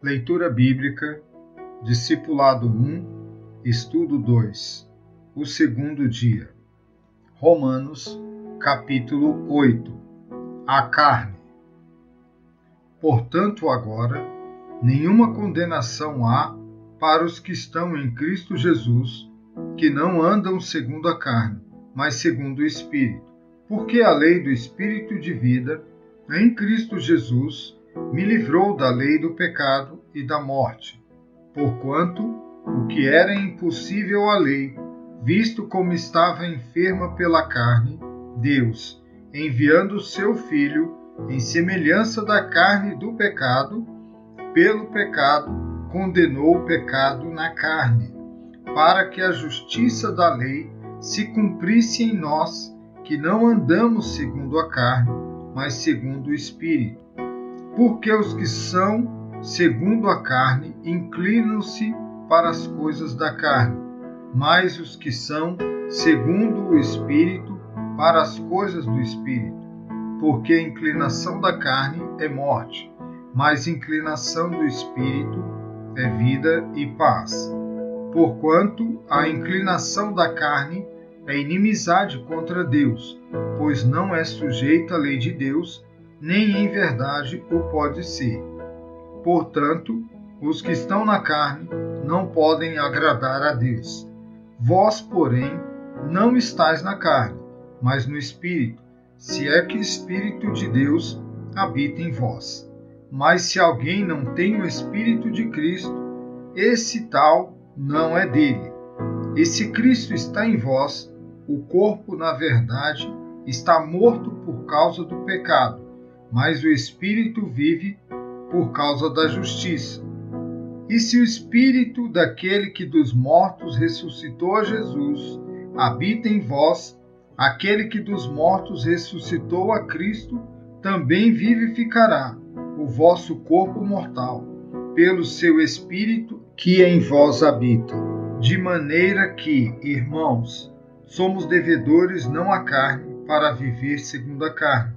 Leitura Bíblica, Discipulado 1, Estudo 2, o segundo dia. Romanos, capítulo 8. A carne. Portanto, agora, nenhuma condenação há para os que estão em Cristo Jesus, que não andam segundo a carne, mas segundo o Espírito. Porque a lei do Espírito de vida, em Cristo Jesus, me livrou da lei do pecado e da morte. Porquanto, o que era impossível à lei, visto como estava enferma pela carne, Deus, enviando o seu Filho, em semelhança da carne do pecado, pelo pecado, condenou o pecado na carne, para que a justiça da lei se cumprisse em nós, que não andamos segundo a carne, mas segundo o Espírito. Porque os que são segundo a carne inclinam-se para as coisas da carne, mas os que são segundo o Espírito para as coisas do Espírito. Porque a inclinação da carne é morte, mas a inclinação do Espírito é vida e paz. Porquanto a inclinação da carne é inimizade contra Deus, pois não é sujeita à lei de Deus, nem em verdade o pode ser. Portanto, os que estão na carne não podem agradar a Deus. Vós, porém, não estáis na carne, mas no Espírito, se é que o Espírito de Deus habita em vós. Mas se alguém não tem o Espírito de Cristo, esse tal não é dele. E se Cristo está em vós, o corpo, na verdade, está morto por causa do pecado, mas o Espírito vive por causa da justiça. E se o Espírito daquele que dos mortos ressuscitou a Jesus habita em vós, aquele que dos mortos ressuscitou a Cristo também vivificará o vosso corpo mortal, pelo seu Espírito que em vós habita. De maneira que, irmãos, somos devedores não à carne, para viver segundo a carne.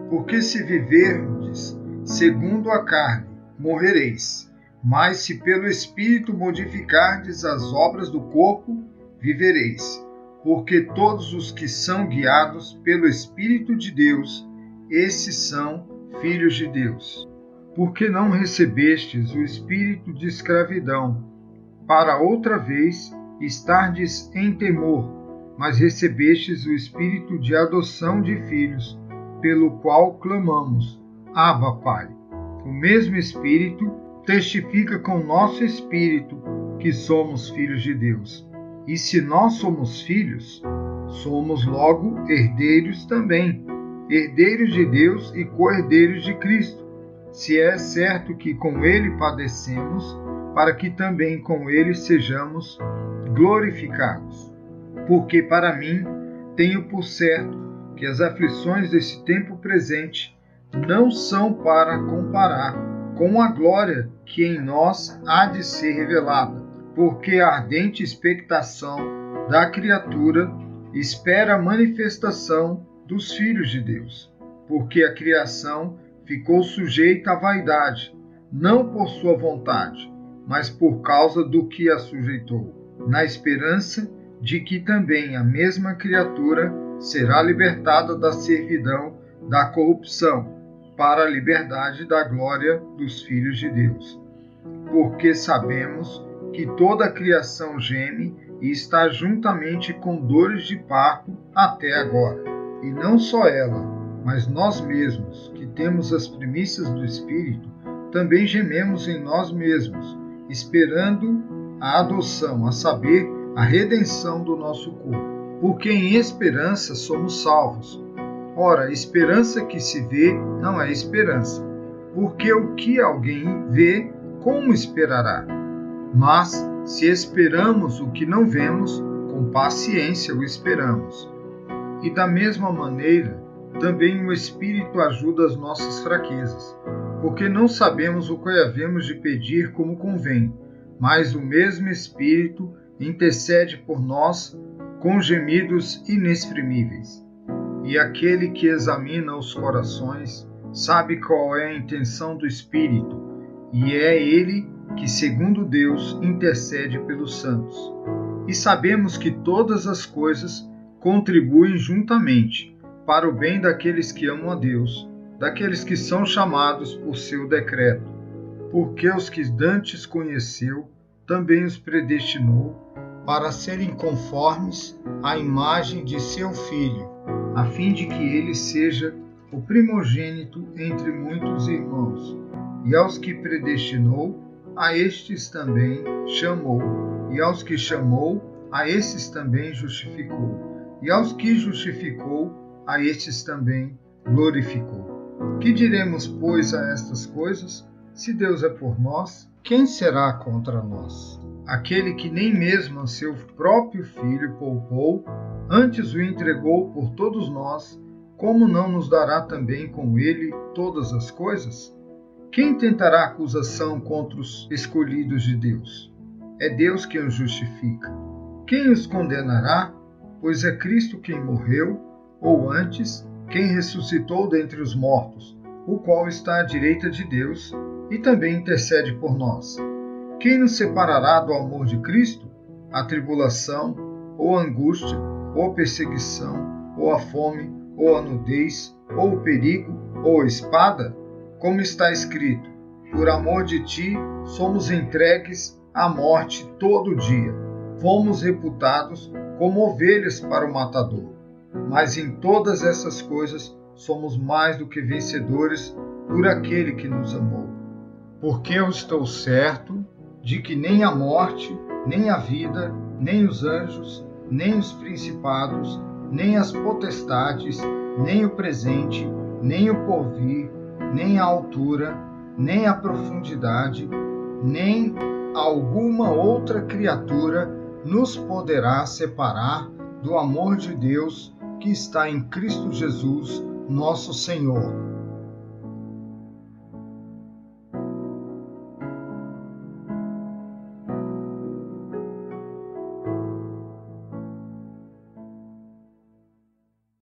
Porque se viverdes segundo a carne, morrereis. Mas se pelo Espírito modificardes as obras do corpo, vivereis. Porque todos os que são guiados pelo Espírito de Deus, esses são filhos de Deus. Porque não recebestes o espírito de escravidão, para outra vez estardes em temor, mas recebestes o espírito de adoção de filhos, pelo qual clamamos, Abba, Pai. O mesmo Espírito testifica com o nosso espírito que somos filhos de Deus. E se nós somos filhos, somos logo herdeiros também, herdeiros de Deus e co-herdeiros de Cristo, se é certo que com Ele padecemos, para que também com Ele sejamos glorificados. Porque para mim tenho por certo que as aflições desse tempo presente não são para comparar com a glória que em nós há de ser revelada, porque a ardente expectação da criatura espera a manifestação dos filhos de Deus. Porque a criação ficou sujeita à vaidade, não por sua vontade, mas por causa do que a sujeitou, na esperança de que também a mesma criatura será libertada da servidão da corrupção, para a liberdade da glória dos filhos de Deus. Porque sabemos que toda a criação geme e está juntamente com dores de parto até agora. E não só ela, mas nós mesmos, que temos as primícias do Espírito, também gememos em nós mesmos, esperando a adoção, a saber, a redenção do nosso corpo. Porque em esperança somos salvos. Ora, esperança que se vê não é esperança, porque o que alguém vê, como esperará? Mas, se esperamos o que não vemos, com paciência o esperamos. E da mesma maneira, também o Espírito ajuda as nossas fraquezas, porque não sabemos o que havemos de pedir como convém, mas o mesmo Espírito intercede por nós com gemidos inexprimíveis. E aquele que examina os corações sabe qual é a intenção do Espírito, e é Ele que, segundo Deus, intercede pelos santos. E sabemos que todas as coisas contribuem juntamente para o bem daqueles que amam a Deus, daqueles que são chamados por seu decreto. Porque os que dantes conheceu, também os predestinou para serem conformes à imagem de seu Filho, a fim de que ele seja o primogênito entre muitos irmãos. E aos que predestinou, a estes também chamou. E aos que chamou, a estes também justificou. E aos que justificou, a estes também glorificou. Que diremos, pois, a estas coisas? Se Deus é por nós, quem será contra nós? Aquele que nem mesmo a seu próprio Filho poupou, antes o entregou por todos nós, como não nos dará também com ele todas as coisas? Quem tentará acusação contra os escolhidos de Deus? É Deus quem os justifica. Quem os condenará? Pois é Cristo quem morreu, ou antes, quem ressuscitou dentre os mortos, o qual está à direita de Deus e também intercede por nós. Quem nos separará do amor de Cristo? A tribulação, ou a angústia, ou a perseguição, ou a fome, ou a nudez, ou o perigo, ou a espada? Como está escrito: por amor de ti somos entregues à morte todo dia. Fomos reputados como ovelhas para o matador. Mas em todas essas coisas somos mais do que vencedores por aquele que nos amou. Porque eu estou certo de que nem a morte, nem a vida, nem os anjos, nem os principados, nem as potestades, nem o presente, nem o porvir, nem a altura, nem a profundidade, nem alguma outra criatura nos poderá separar do amor de Deus que está em Cristo Jesus, nosso Senhor.